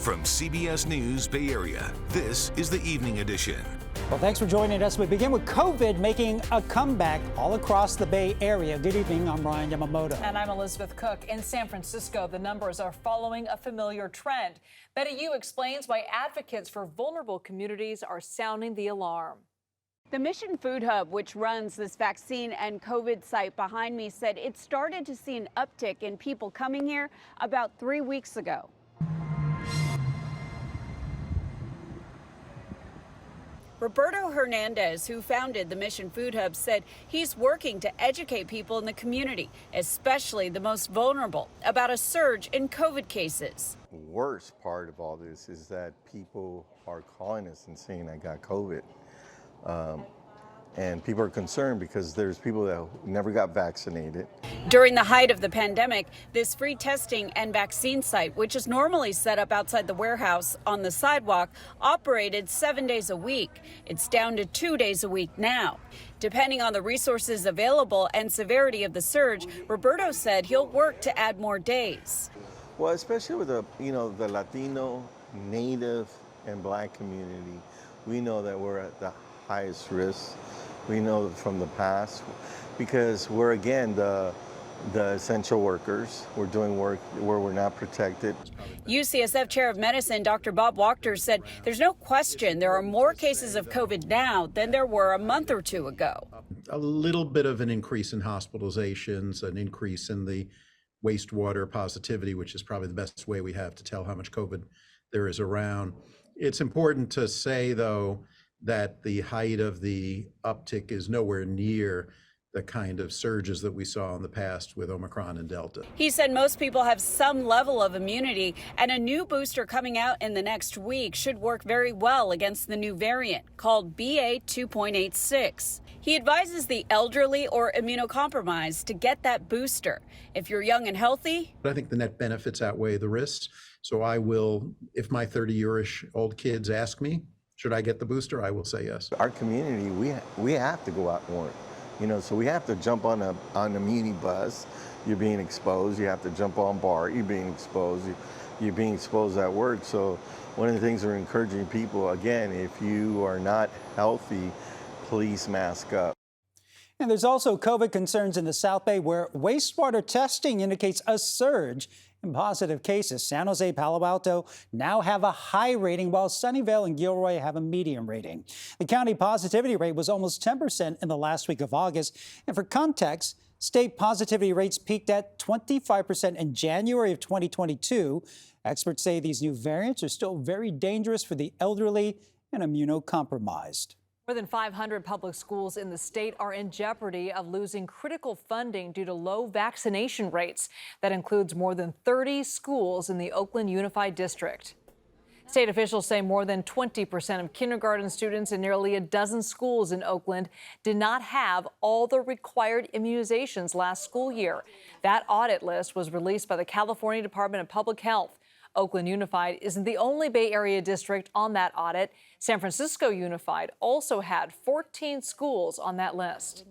From CBS News Bay Area, this is the Evening Edition. Well, thanks for joining us. We begin with COVID making a comeback all across the Bay Area. Good evening. I'm Ryan Yamamoto. And I'm Elizabeth Cook. In San Francisco, the numbers are following a familiar trend. Betty Yu explains why advocates for vulnerable communities are sounding the alarm. The Mission Food Hub, which runs this vaccine and COVID site behind me, said it started to see an uptick in people coming here about 3 weeks ago. Roberto Hernandez, who founded the Mission Food Hub, said he's working to educate people in the community, especially the most vulnerable, about a surge in COVID cases. The worst part of all this is that people are calling us and saying, I got COVID. And people are concerned because there's people that never got vaccinated. During the height of the pandemic, this free testing and vaccine site, which is normally set up outside the warehouse on the sidewalk, operated 7 days a week. It's down to 2 days a week now. Depending on the resources available and severity of the surge, Roberto said he'll work to add more days. Well, especially with the Latino, Native, and Black community, we know that we're at the highest risk. We know from the past because we're, again, the essential workers. We're doing work where we're not protected. UCSF Chair of Medicine, Dr. Bob Wachter, said there's no question there are more cases of COVID now than there were a month or two ago. A little bit of an increase in hospitalizations, an increase in the wastewater positivity, which is probably the best way we have to tell how much COVID there is around. It's important to say, though, that the height of the uptick is nowhere near the kind of surges that we saw in the past with Omicron and Delta. He said most people have some level of immunity, and a new booster coming out in the next week should work very well against the new variant called BA 2.86. He advises the elderly or immunocompromised to get that booster. If you're young and healthy, I think the net benefits outweigh the risks. So I will, if my 30-year-ish old kids ask me, should I get the booster? I will say yes. Our community, we have to go out and work, so we have to jump on a muni bus. You're being exposed. You have to jump on BART. You're being exposed. You're being exposed at work. So one of the things we're encouraging people, again, if you are not healthy, please mask up. And there's also COVID concerns in the South Bay where wastewater testing indicates a surge in positive cases. San Jose, Palo Alto now have a high rating, while Sunnyvale and Gilroy have a medium rating. The county positivity rate was almost 10% in the last week of August. And for context, state positivity rates peaked at 25% in January of 2022. Experts say these new variants are still very dangerous for the elderly and immunocompromised. More than 500 public schools in the state are in jeopardy of losing critical funding due to low vaccination rates. That includes more than 30 schools in the Oakland Unified District. State officials say more than 20% of kindergarten students in nearly a dozen schools in Oakland did not have all the required immunizations last school year. That audit list was released by the California Department of Public Health. Oakland Unified isn't the only Bay Area district on that audit. San Francisco Unified also had 14 schools on that list.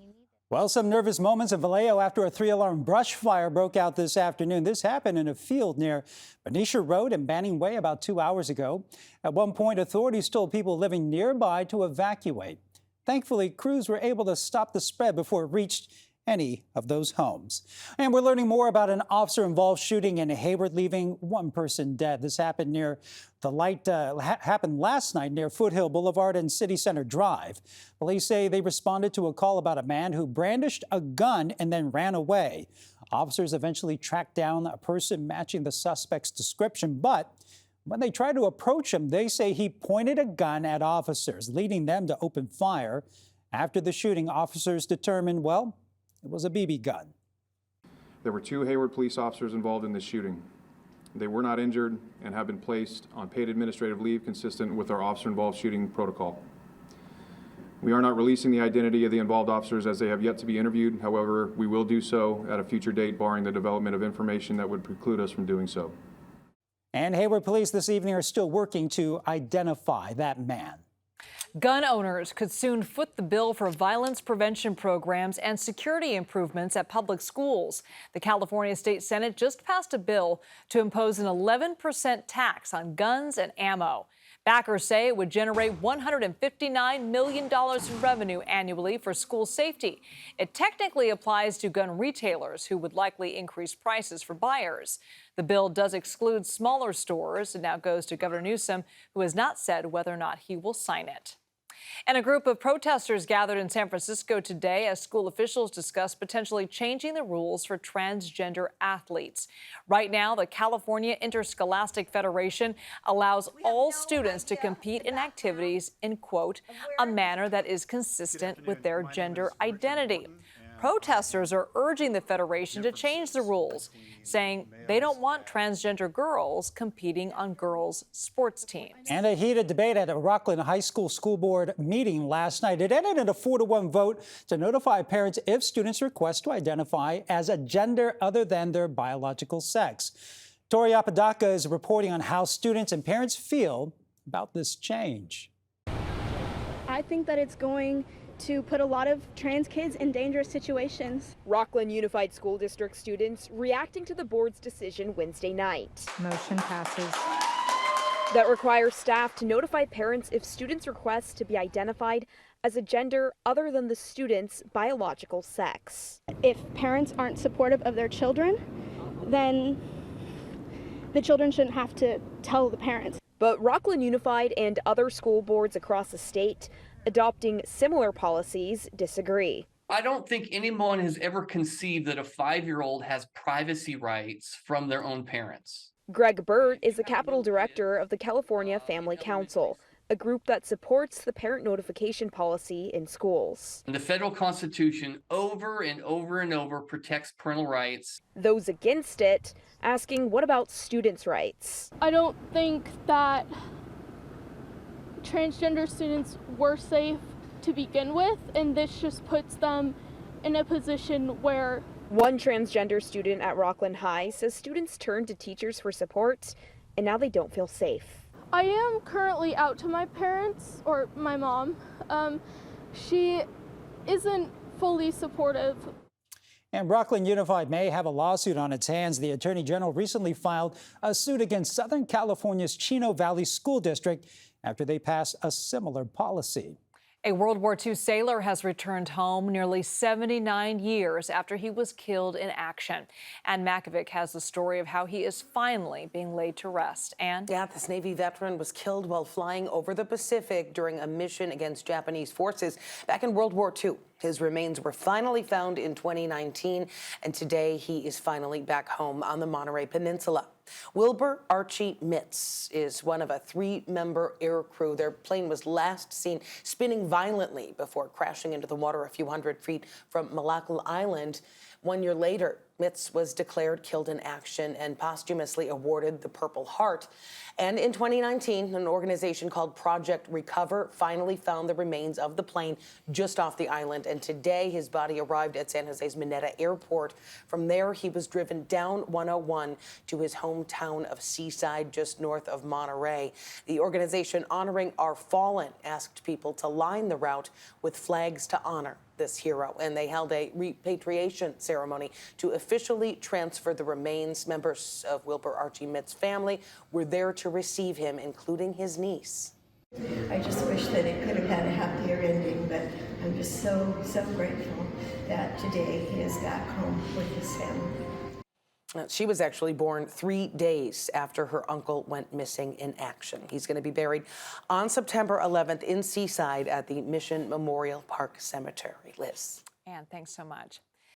Well, some nervous moments in Vallejo after a 3-alarm brush fire broke out this afternoon. This happened in a field near Benicia Road and Banning Way about 2 hours ago. At one point, authorities told people living nearby to evacuate. Thankfully, crews were able to stop the spread before it reached any of those homes. And we're learning more about an officer-involved shooting in Hayward, leaving one person dead. This happened near happened last night near Foothill Boulevard and City Center Drive. Police say they responded to a call about a man who brandished a gun and then ran away. Officers eventually tracked down a person matching the suspect's description, but when they tried to approach him, they say he pointed a gun at officers, leading them to open fire. After the shooting, officers determined, well, it was a BB gun. There were 2 Hayward police officers involved in this shooting. They were not injured and have been placed on paid administrative leave consistent with our officer-involved shooting protocol. We are not releasing the identity of the involved officers as they have yet to be interviewed. However, we will do so at a future date, barring the development of information that would preclude us from doing so. And Hayward police this evening are still working to identify that man. Gun owners could soon foot the bill for violence prevention programs and security improvements at public schools. The California State Senate just passed a bill to impose an 11% tax on guns and ammo. Backers say it would generate $159 million in revenue annually for school safety. It technically applies to gun retailers who would likely increase prices for buyers. The bill does exclude smaller stores. It now goes to Governor Newsom, who has not said whether or not he will sign it. And a group of protesters gathered in San Francisco today as school officials discuss potentially changing the rules for transgender athletes. Right now, the California Interscholastic Federation allows all students to compete in activities in, quote, a manner that is consistent with their gender identity. Protesters are urging the Federation to change the rules, saying they don't want transgender girls competing on girls' sports teams. And a heated debate at a Rockland High School school board meeting last night. It ended in a 4-to-1 vote to notify parents if students request to identify as a gender other than their biological sex. Tori Apodaca is reporting on how students and parents feel about this change. I think that it's going to put a lot of trans kids in dangerous situations. Rockland Unified School District students reacting to the board's decision Wednesday night. Motion passes. That requires staff to notify parents if students request to be identified as a gender other than the student's biological sex. If parents aren't supportive of their children, then the children shouldn't have to tell the parents. But Rockland Unified and other school boards across the state adopting similar policies disagree. I don't think anyone has ever conceived that a 5-year-old has privacy rights from their own parents. Greg Burt is the Capital Director of the California Family Council, a group that supports the parent notification policy in schools. And the federal Constitution over and over and over protects parental rights. Those against it asking, what about students' rights? I don't think that transgender students were safe to begin with, and this just puts them in a position where... One transgender student at Rockland High says students turn to teachers for support, and now they don't feel safe. I am currently out to my parents, or my mom. She isn't fully supportive. And Rockland Unified may have a lawsuit on its hands. The Attorney General recently filed a suit against Southern California's Chino Valley School District after they passed a similar policy. A World War II sailor has returned home nearly 79 years after he was killed in action. Ann Makovic has the story of how he is finally being laid to rest. And yeah, this Navy veteran was killed while flying over the Pacific during a mission against Japanese forces back in World War II. His remains were finally found in 2019, and today he is finally back home on the Monterey Peninsula. Wilbur Archie Mitz is one of a 3-member air crew. Their plane was last seen spinning violently before crashing into the water a few hundred feet from Malacca Island. 1 year later, Mitz was declared killed in action and posthumously awarded the Purple Heart. And in 2019, an organization called Project Recover finally found the remains of the plane just off the island. And today, his body arrived at San Jose's Mineta Airport. From there, he was driven down 101 to his hometown of Seaside, just north of Monterey. The organization Honoring Our Fallen asked people to line the route with flags to honor this hero, and they held a repatriation ceremony to officially transfer the remains. Members of Wilbur Archie Mitz's family were there to receive him, including his niece. I just wish that it could have had a happier ending, but I'm just so grateful that today he is back home with his family. She was actually born 3 days after her uncle went missing in action. He's going to be buried on September 11th in Seaside at the Mission Memorial Park Cemetery. Liz. Ann, thanks so much.